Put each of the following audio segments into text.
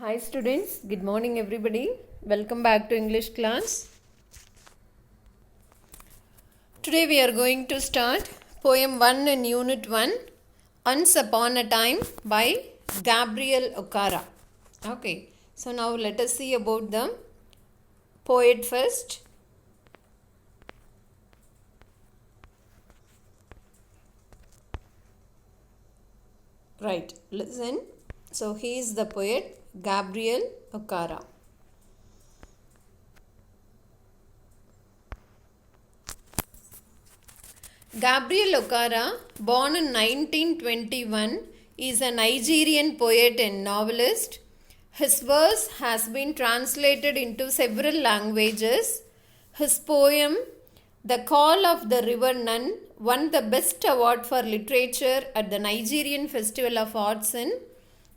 Hi students, good morning everybody. Welcome back to English class. Today we are going to start poem 1 in unit 1, Once Upon a Time by Gabriel Okara. Okay, so now let us see about the poet first. Right, listen. So he is the poet Gabriel Okara. Gabriel Okara, born in 1921, is a Nigerian poet and novelist. His verse has been translated into several languages. His poem, The Call of the River Nun, won the Best Award for Literature at the Nigerian Festival of Arts in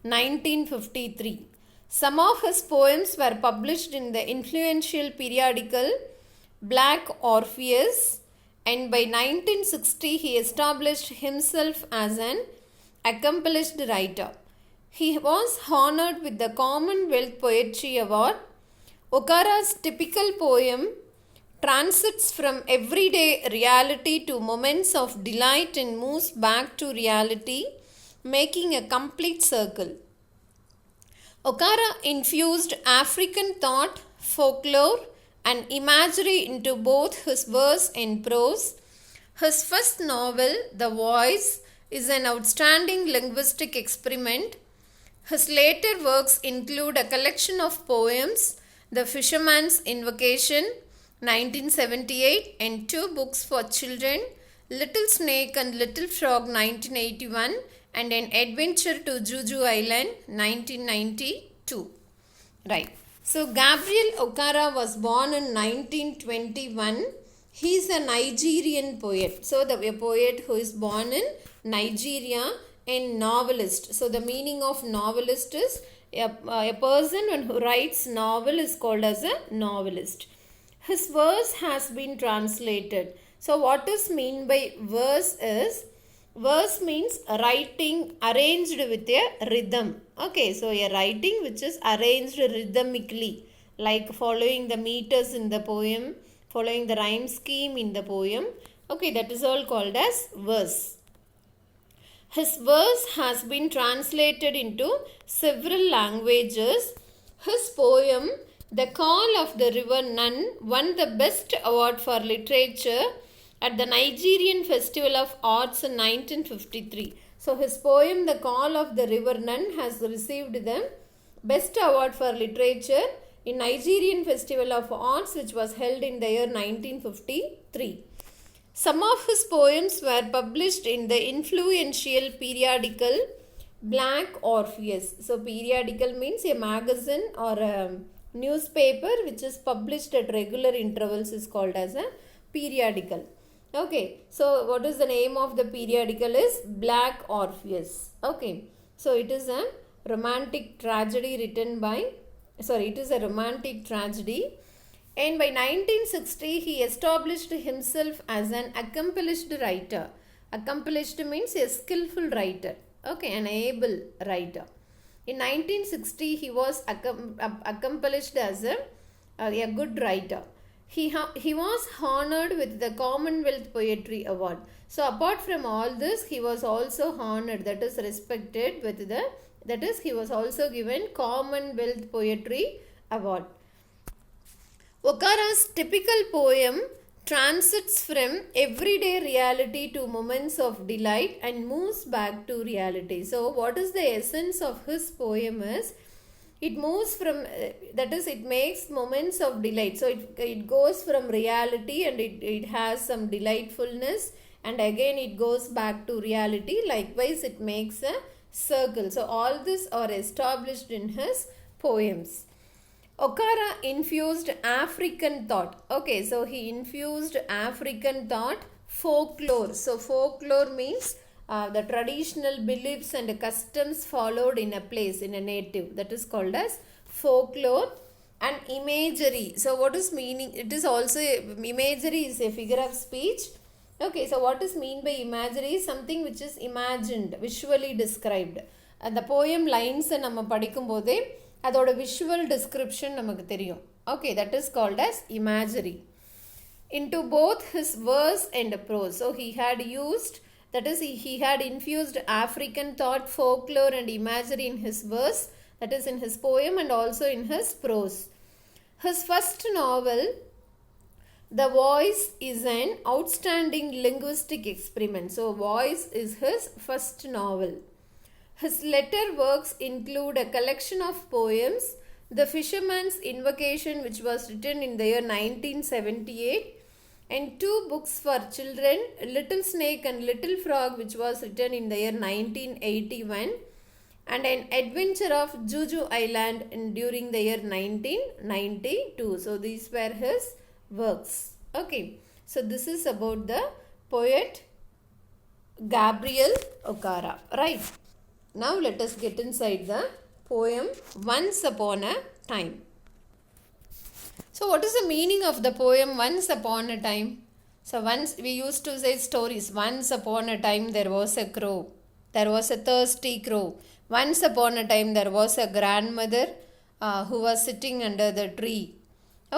1953. Some of his poems were published in the influential periodical Black Orpheus, and by 1960 he established himself as an accomplished writer. He was honored with the Commonwealth Poetry Award. Okara's typical poem transits from everyday reality to moments of delight and moves back to reality, making a complete circle. Okara infused African thought, folklore, and imagery into both his verse and prose. His first novel, The Voice, is an outstanding linguistic experiment. His later works include a collection of poems, The Fisherman's Invocation, 1978, and two books for children, Little Snake and Little Frog, 1981, and An Adventure to Juju Island, 1992. Right. So Gabriel Okara was born in 1921. He is a Nigerian poet. So a poet who is born in Nigeria and novelist. So the meaning of novelist is a person who writes novel is called as a novelist. His verse has been translated. So what is mean by verse is, verse means writing arranged with a rhythm. Okay, so a writing which is arranged rhythmically, like following the meters in the poem, following the rhyme scheme in the poem. Okay, that is all called as verse. His verse has been translated into several languages. His poem, The Call of the River Nun, won the Best Award for Literature at the Nigerian Festival of Arts in 1953. So his poem, The Call of the River Nun, has received the Best Award for Literature in Nigerian Festival of Arts, which was held in the year 1953. Some of his poems were published in the influential periodical Black Orpheus. So periodical means a magazine or a newspaper which is published at regular intervals is called as a periodical. Okay, so what is the name of the periodical is Black Orpheus. Okay, so it is a romantic tragedy written by, it is a romantic tragedy. And by 1960 he established himself as an accomplished writer. Accomplished means a skillful writer. Okay, an able writer. In 1960 he was accomplished as a good writer. He was honored with the Commonwealth Poetry Award. So apart from all this, he was also honored, that is respected with the, that is he was also given Commonwealth Poetry Award. Okara's typical poem transits from everyday reality to moments of delight and moves back to reality. So what is the essence of his poem is, it moves from, that is it makes moments of delight. So it goes from reality and it has some delightfulness, and again it goes back to reality. Likewise it makes a circle. So all this are established in his poems. Okara infused African thought. Okay, so he infused African thought, folklore. So folklore means the traditional beliefs and customs followed in a place, in a native, that is called as folklore. And imagery. So what is meaning? It is also, imagery is a figure of speech. Okay, so what is mean by imagery? Something which is imagined, visually described. The poem lines நம்ம படிக்கும் போதே அதோட visual description நமக்கு தெரியும். Okay, that is called as imagery. Into both his verse and prose. So he had used, that is he had infused African thought, folklore and imagery in his verse, that is in his poem and also in his prose. His first novel, The Voice, is an outstanding linguistic experiment. So Voice is his first novel. His later works include a collection of poems, The Fisherman's Invocation, which was written in the year 1978, and 2 books for children, Little Snake and Little Frog, which was written in the year 1981, and an adventure of Juju Island during the year 1992. So these were his works. Okay, so this is about the poet Gabriel Okara, right? Now let us get inside the poem Once Upon a Time. So what is the meaning of the poem Once Upon a Time? So once we used to say stories. Once upon a time there was a crow. There was a thirsty crow. Once upon a time there was a grandmother who was sitting under the tree.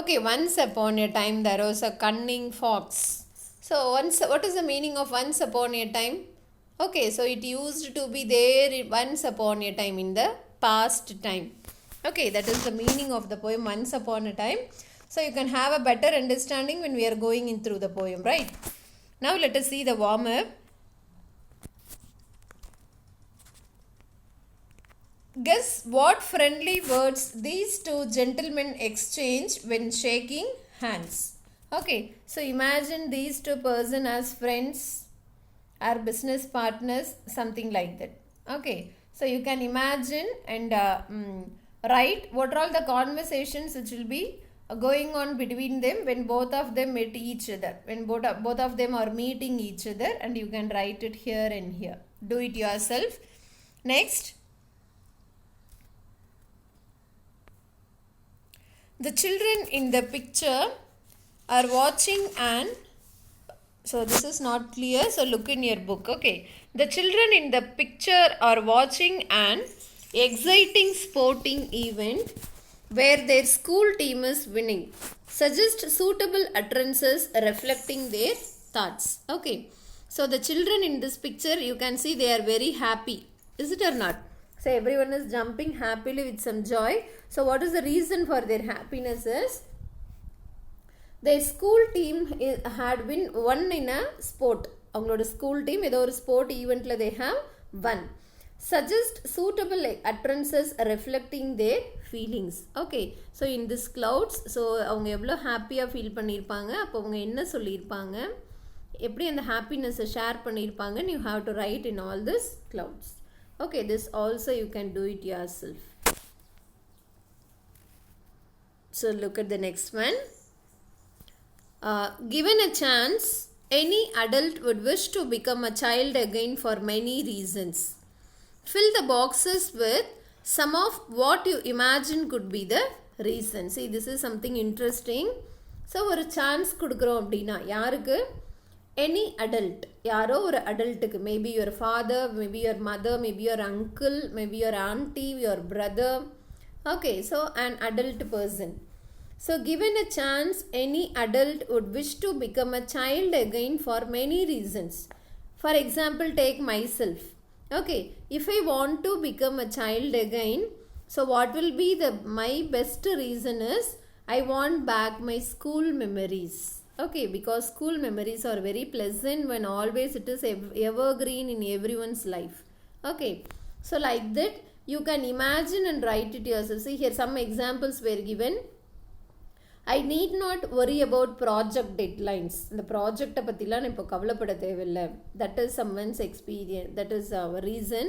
Okay, once upon a time there was a cunning fox. So what is the meaning of once upon a time? Okay, so it used to be there once upon a time in the past time. Okay, that is the meaning of the poem Once Upon a Time. So you can have a better understanding when we are going in through the poem, right? Now let us see the warm-up. Guess what friendly words these 2 gentlemen exchanged when shaking hands. Okay, so imagine these 2 persons as friends or business partners, something like that. Okay, so you can imagine and write what are all the conversations which will be going on between them when both of them meet each other, when both of them are meeting each other, and you can write it here and here. Do it yourself. Next, the children in the picture are watching and so this is not clear, so look in your book. Okay, the children in the picture are watching an exciting sporting event where their school team is winning. Suggest suitable utterances reflecting their thoughts. Okay, so the children in this picture, you can see they are very happy. Is it or not? So everyone is jumping happily with some joy. So what is the reason for their happiness is their school team had won in a sport. அவங்களோட school team ஏதோ ஒரு sport ஈவெண்ட்ல they have won. Suggest suitable utterances reflecting their feelings. Okay, so in this clouds, so அவங்க எவ்வளோ ஹாப்பியாக feel பண்ணியிருப்பாங்க, அப்போ அவங்க என்ன சொல்லியிருப்பாங்க, எப்படி அந்த ஹாப்பினஸை share பண்ணியிருப்பாங்கன்னு you have to write in all this clouds. Okay, this also you can do it yourself. So look at the next one. Given a chance, any adult would wish to become a child again for many reasons. Fill the boxes with some of what you imagine could be the reasons. See, this is something interesting. So ஒரு chance கொடுக்குறோம் அப்படின்னா யாருக்கு? Any adult, யாரோ ஒரு அடல்ட்டுக்கு, maybe your father, maybe your mother, maybe your uncle, maybe your aunty, your brother. Okay, so an adult person. So given a chance, any adult would wish to become a child again for many reasons. For example, take myself. Okay, if I want to become a child again, so what will be my best reason is I want back my school memories. Okay, because school memories are very pleasant when always it is evergreen in everyone's life. Okay, so like that you can imagine and write it yourself. See here some examples were given. I need not worry about project deadlines. The project பத்திலாம் நான் இப்போ கவலைப்பட தேவையில்லை. That is someone's experience. That is our reason.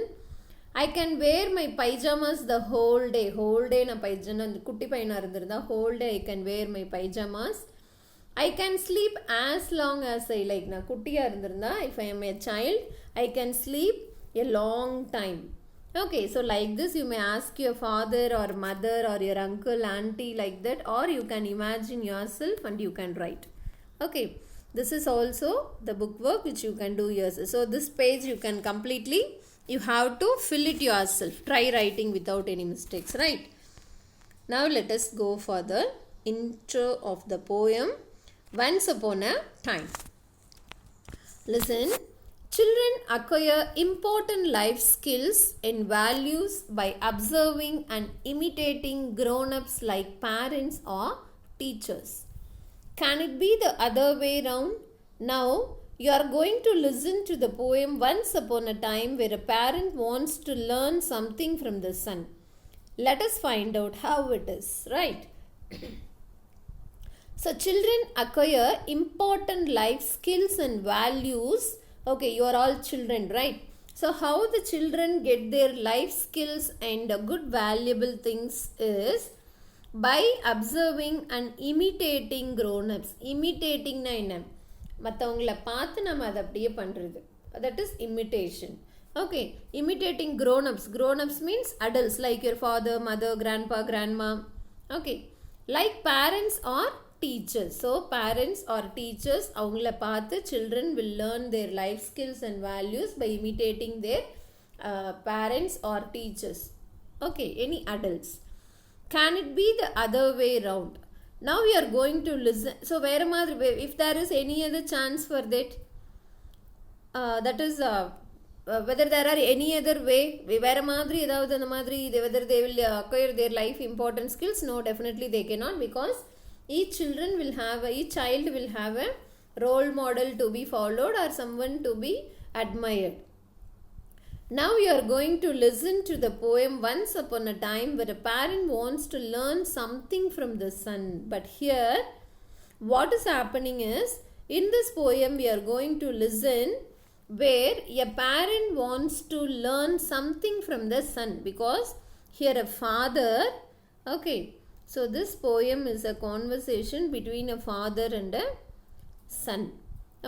I can wear my pajamas the whole day. Whole day நான் பைஜாமா, அந்த குட்டி பையனாக இருந்திருந்தா whole day I can wear my pajamas. I can sleep as long as I like. நான் குட்டியாக இருந்திருந்தா if I am a child, I can sleep a long time. Okay, so like this you may ask your father or mother or your uncle, auntie, like that, or you can imagine yourself and you can write. Okay, this is also the book work which you can do yourself. So this page you can completely, you have to fill it yourself. Try writing without any mistakes, right? Now let us go for the intro of the poem Once Upon a Time. Listen. Children acquire important life skills and values by observing and imitating grown-ups like parents or teachers. Can it be the other way round? Now, you are going to listen to the poem Once Upon a Time where a parent wants to learn something from the son. Let us find out how it is, right? So, children acquire important life skills and values. Okay, you are all children, right? So, how the children get their life skills and good valuable things is by observing and imitating grown-ups. Imitating na enna? மற்றவங்கள பார்த்து நம்ம அதை அப்படியே பண்ணுறது. That is imitation. Okay, imitating grown-ups. Grown-ups means adults like your father, mother, grandpa, grandma. Okay, like parents or teachers. So, parents or teachers, அவங்கள பார்த்து children will learn their life skills and values by imitating their parents or teachers. Okay, any adults. Can it be the other way round? Now we are going to listen. So, if there is any other chance for that, that is whether there are any other way, whether they will acquire their life important skills. No, definitely they cannot, because each child will have a role model to be followed or someone to be admired. Now you are going to listen to the poem Once Upon a Time where a parent wants to learn something from the son. But here, what is happening is, in this poem we are going to listen where a parent wants to learn something from the son, because here a father, okay, so this poem is a conversation between a father and a son.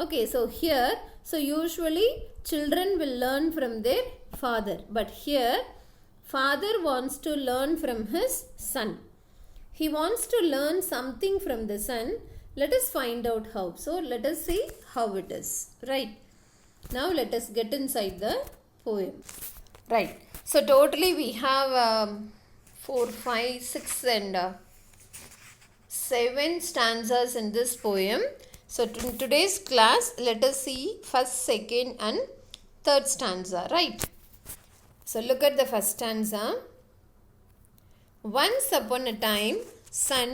Okay, so here, so usually children will learn from their father, but here father wants to learn from his son. He wants to learn something from the son. Let us find out how. So let us see how it is, right? Now let us get inside the poem, right? So totally we have 4, 5, 6 and 7 stanzas in this poem. So in today's class, let us see first, second and third stanza, right? So look at the first stanza. Once upon a time, son,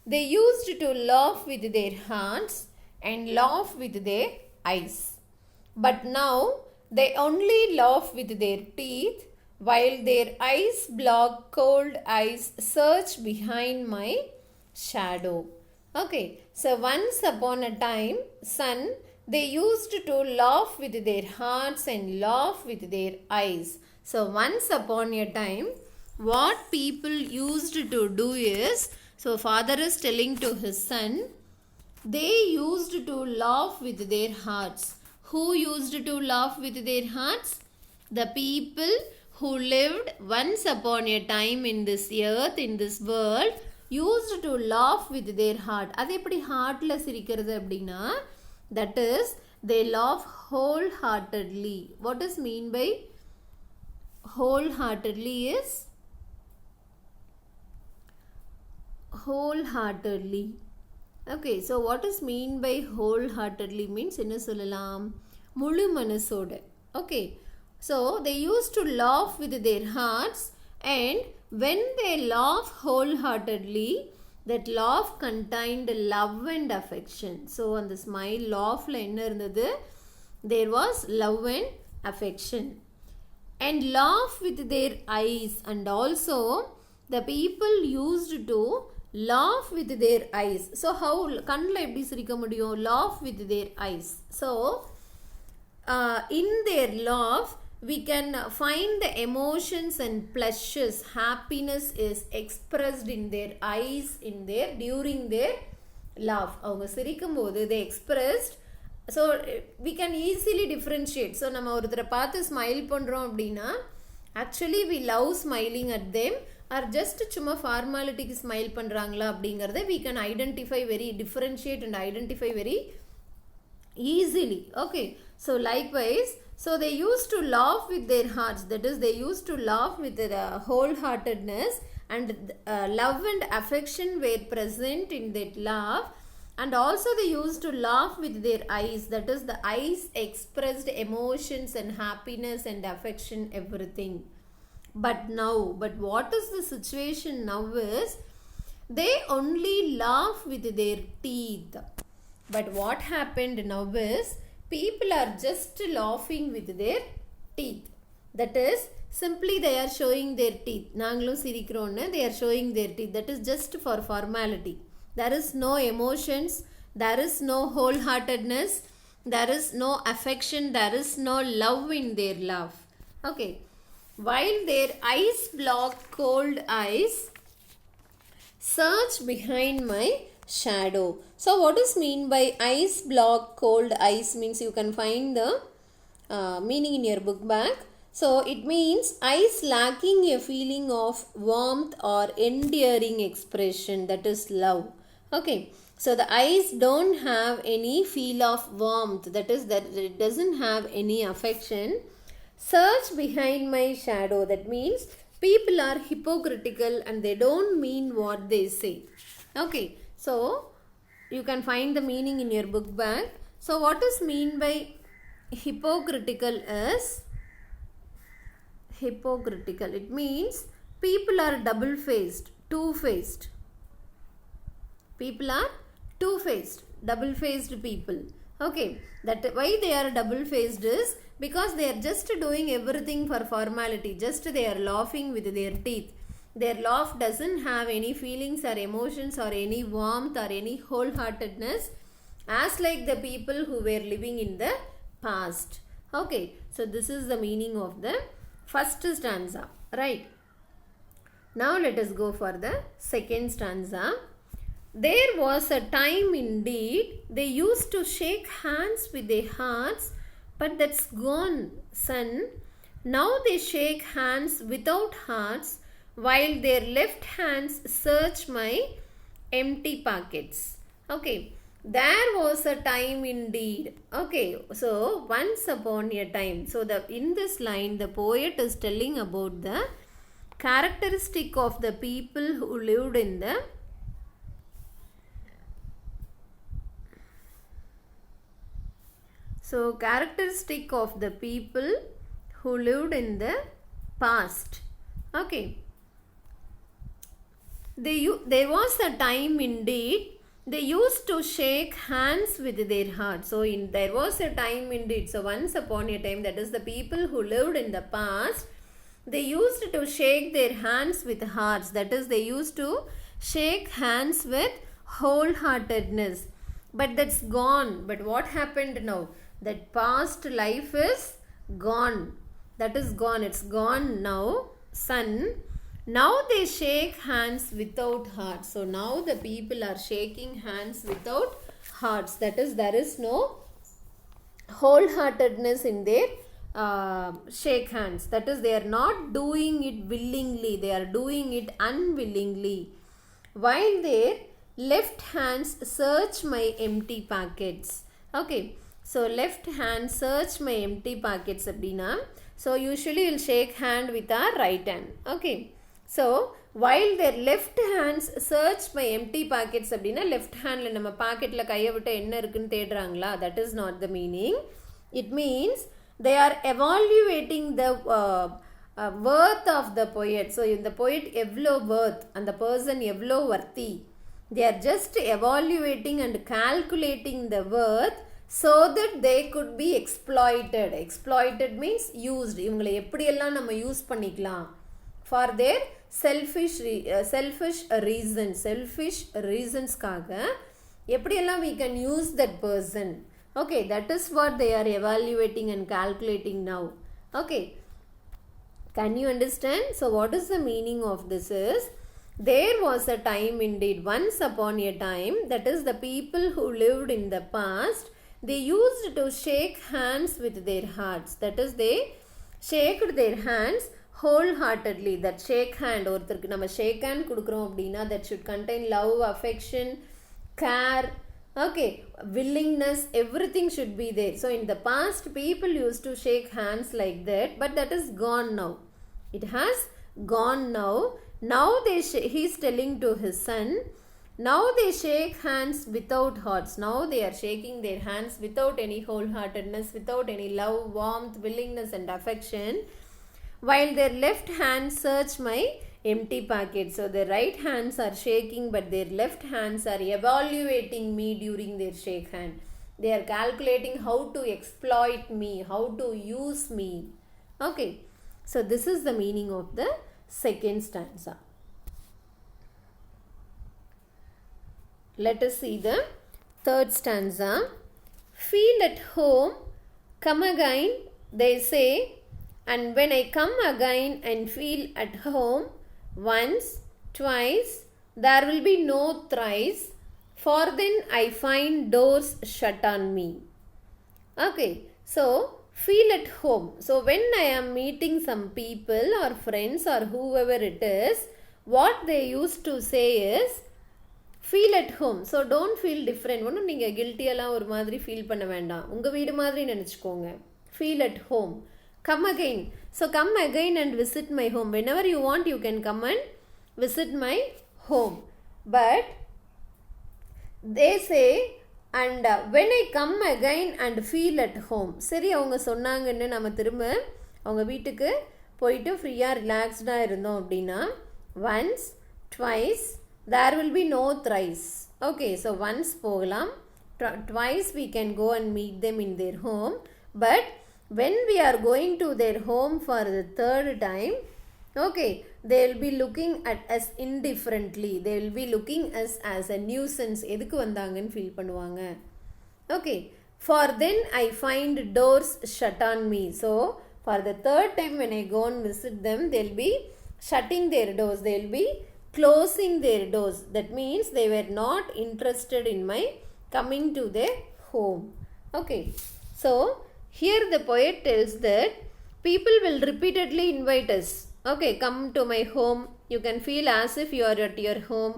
they used to laugh with their hearts and laugh with their eyes. But now they only laugh with their teeth, while their eyes block cold eyes search behind my shadow. Okay, so once upon a time, son, they used to laugh with their hearts and laugh with their eyes. So once upon a time, what people used to do is, so father is telling to his son, they used to laugh with their hearts. Who used to laugh with their hearts? The people who lived once upon a time in this earth, in this world, used to laugh with their heart. அது எப்படி ஹார்ட்ல சிரிக்கிறது அப்படின்னா, that is they laugh wholeheartedly. What is mean by wholeheartedly is wholeheartedly. Okay, so what is mean by wholeheartedly means என்ன சொல்லலாம், முழு மனசோட. Okay, so they used to laugh with their hearts, and when they laugh wholeheartedly, that laugh contained love and affection. So on the smile laugh la enna irundhathu, there was love and affection. And laugh with their eyes, and also the people used to laugh with their eyes. So how kannla eppadi sirikka mudiyum? Laugh with their eyes. So in their laugh we can find the emotions and pleasures. Happiness is expressed in their eyes, in their during their laugh. அவங்க சிரிக்கும் போது they expressed. So we can easily differentiate. So நம்ம ஒருத்தரை பார்த்து smile பண்ணுறோம் அப்படின்னா, actually we love smiling at them, or just சும்மா ஃபார்மாலிட்டிக்கு smile பண்ணுறாங்களா அப்படிங்கிறத we can identify very, differentiate and identify very easily. Okay, so likewise, so they used to laugh with their hearts, that is they used to laugh with their wholeheartedness, and love and affection were present in that laugh. And also they used to laugh with their eyes, that is the eyes expressed emotions and happiness and affection, everything. But what is the situation now is they only laugh with their teeth. But what happened now is people are just laughing with their teeth. That is simply they are showing their teeth. Nangalum sirikrona, they are showing their teeth. That is just for formality. There is no emotions, there is no wholeheartedness, there is no affection, there is no love in their laugh. Okay. While their eyes block cold eyes, search behind my shadow. So what is mean by eyes block cold eyes means you can find the meaning in your book bag. So it means eyes lacking a feeling of warmth or endearing expression, that is love. Okay, so the eyes don't have any feel of warmth, that is that it doesn't have any affection. Search behind my shadow, that means people are hypocritical and they don't mean what they say. Okay, so you can find the meaning in your book bag. So what is mean by hypocritical is hypocritical. It means people are double-faced, two-faced. People are two-faced, double-faced people. Okay, that why they are double-faced is because they are just doing everything for formality. Just they are laughing with their teeth. Their laugh doesn't have any feelings or emotions or any warmth or any wholeheartedness, as like the people who were living in the past. Okay, so this is the meaning of the first stanza, right? Now let us go for the second stanza. There was a time indeed they used to shake hands with their hearts, but that's gone, son. Now they shake hands without hearts, while their left hands search my empty pockets. Okay, there was a time indeed. Okay, so once upon a time. So in this line the poet is telling about the characteristic of the people who lived in the characteristic of the people who lived in the past. Okay. There was a time indeed they used to shake hands with their hearts. So there was a time indeed. So once upon a time, that is the people who lived in the past, they used to shake their hands with hearts. That is they used to shake hands with wholeheartedness. But that's gone. But what happened now? That past life is gone. That is gone. It's gone now, son. Now they shake hands without hearts. So now the people are shaking hands without hearts. That is, there is no wholeheartedness in their shake hands. That is, they are not doing it willingly. They are doing it unwillingly. While their left hands search my empty pockets. Okay. So left hand search my empty pockets abdina. So usually we'll shake hand with our right hand. Okay. So while their left hands search my empty pockets abdina, left hand la nama pocket la kaiya vitta enna irukku thedrangala. That is not the meaning. It means they are evaluating the worth of the poet. So in the poet evlo worth and the person evlo worthy. They are just evaluating and calculating the worth so that they could be exploited. Exploited means used. இவங்களை எப்படியெல்லாம் நம்ம use பண்ணிக்கலாம் for their selfish reasons. Selfish reasonsக்காக எப்படியெல்லாம் we can use that person. Okay, that is what they are evaluating and calculating now. Okay, can you understand? So what is the meaning of this is, there was a time indeed, once upon a time, that is the people who lived in the past, they used to shake hands with their hearts. That is, they shaked their hands wholeheartedly. That shake hand, ஒருத்தருக்கு நம்ம shake hand கொடுக்குறோம் அப்படின்னா that should contain love, affection, care, okay, willingness, everything should be there. So in the past people used to shake hands like that, but that is gone now. It has gone now. Now he's telling to his son, now they shake hands without hearts. Now they are shaking their hands without any wholeheartedness, without any love, warmth, willingness and affection. While their left hands search my empty pocket. So their right hands are shaking, but their left hands are evaluating me during their shake hand. They are calculating how to exploit me, how to use me. Okay. So this is the meaning of the second stanza. Let us see the third stanza. Feel at home, come again, they say, and when I come again and feel at home, once, twice, there will be no thrice, for then I find doors shut on me. Okay, so feel at home. So when I am meeting some people or friends or whoever it is, what they used to say is, feel at home. So don't feel different. ஒன்றும் நீங்கள் கில்ட்டியெல்லாம் ஒரு மாதிரி feel பண்ண வேண்டாம். உங்கள் வீடு மாதிரி நினச்சிக்கோங்க. Feel at home. Come again. So come again and visit my home. Whenever you want, you can come and visit my home. But they say, and when I come again and feel at home. சரி அவங்க சொன்னாங்கன்னு நம்ம திரும்ப அவங்க வீட்டுக்கு போயிட்டு ஃப்ரீயாக ரிலாக்ஸ்டாக இருந்தோம் அப்படின்னா once, twice, there will be no thrice. Okay, so once போகலாம், twice we can go and meet them in their home. But when we are going to their home for the third time, okay, they will be looking at us indifferently. They will be looking us as a nuisance. எதுக்கு வந்தாங்கன்னு feel பண்ணுவாங்க. Okay, for then I find doors shut on me. So for the third time when I go and visit them, they will be shutting their doors. They will be closing their doors. That means they were not interested in my coming to their home. Okay, so here the poet tells that people will repeatedly invite us. Okay, come to my home. You can feel as if you are at your home.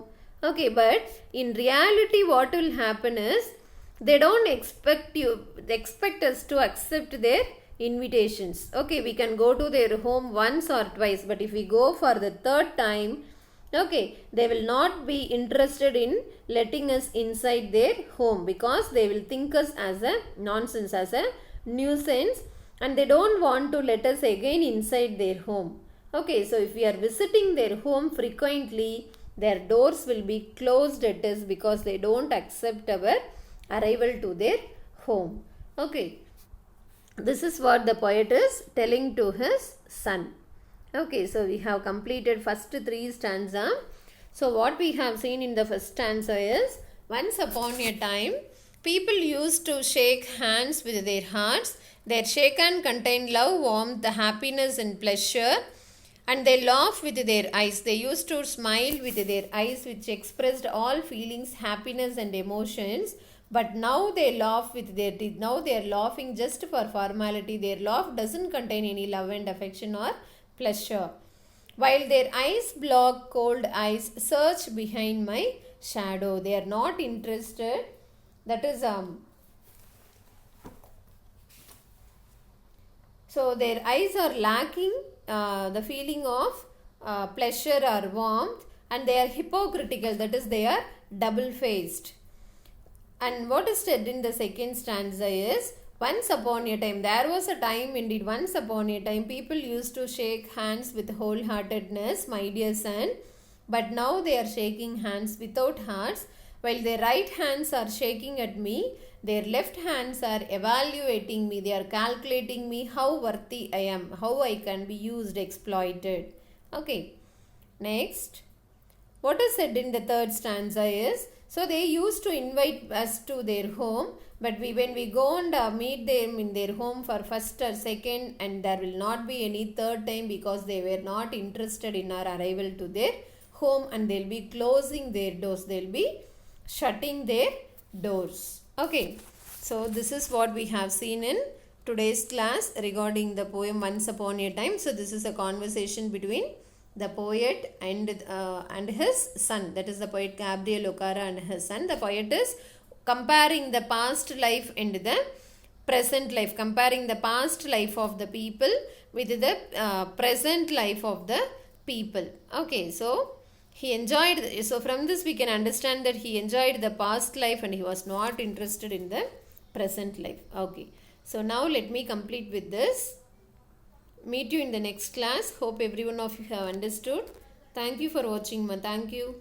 Okay, but in reality what will happen is they don't expect us to accept their invitations. Okay, we can go to their home once or twice, but if we go for the third time, okay, they will not be interested in letting us inside their home because they will think us as a nonsense, as a nuisance, and they don't want to let us again inside their home. Okay, so if we are visiting their home frequently, their doors will be closed at us because they don't accept our arrival to their home. Okay, this is what the poet is telling to his son. Okay, so we have completed first three stanza. So what we have seen in the first stanza is, once upon a time, people used to shake hands with their hearts. Their shake hand contained love, warmth, the happiness and pleasure, and they laugh with their eyes. They used to smile with their eyes, which expressed all feelings, happiness and emotions. But now they laugh with their teeth. Now they are laughing just for formality. Their laugh doesn't contain any love and affection or pleasure. While their eyes block, cold eyes search behind my shadow. They are not interested. That is so their eyes are lacking the feeling of pleasure or warmth, and they are hypocritical. That is, they are double-faced. And what is said in the second stanza is, once upon a time, there was a time indeed, once upon a time, people used to shake hands with wholeheartedness, my dear son, but now they are shaking hands without hearts. While their right hands are shaking at me, their left hands are evaluating me. They are calculating me, how worthy I am, how I can be used, exploited. Okay, next, what is said in the third stanza is, so they used to invite us to their home, but when we go and meet them in their home for first or second, and there will not be any third time because they were not interested in our arrival to their home, and they will be closing their doors. They will be shutting their doors. Okay, so this is what we have seen in today's class regarding the poem Once Upon a Time. So this is a conversation between the poet and his son, that is the poet Gabriel Okara and his son. The poet is comparing the past life and the present life, comparing the past life of the people with the present life of the people. Okay, so he enjoyed, so from this we can understand that he enjoyed the past life and he was not interested in the present life. Okay, so now let me complete with this. Meet you in the next class. Hope every one of you have understood. Thank you for watching. Thank you.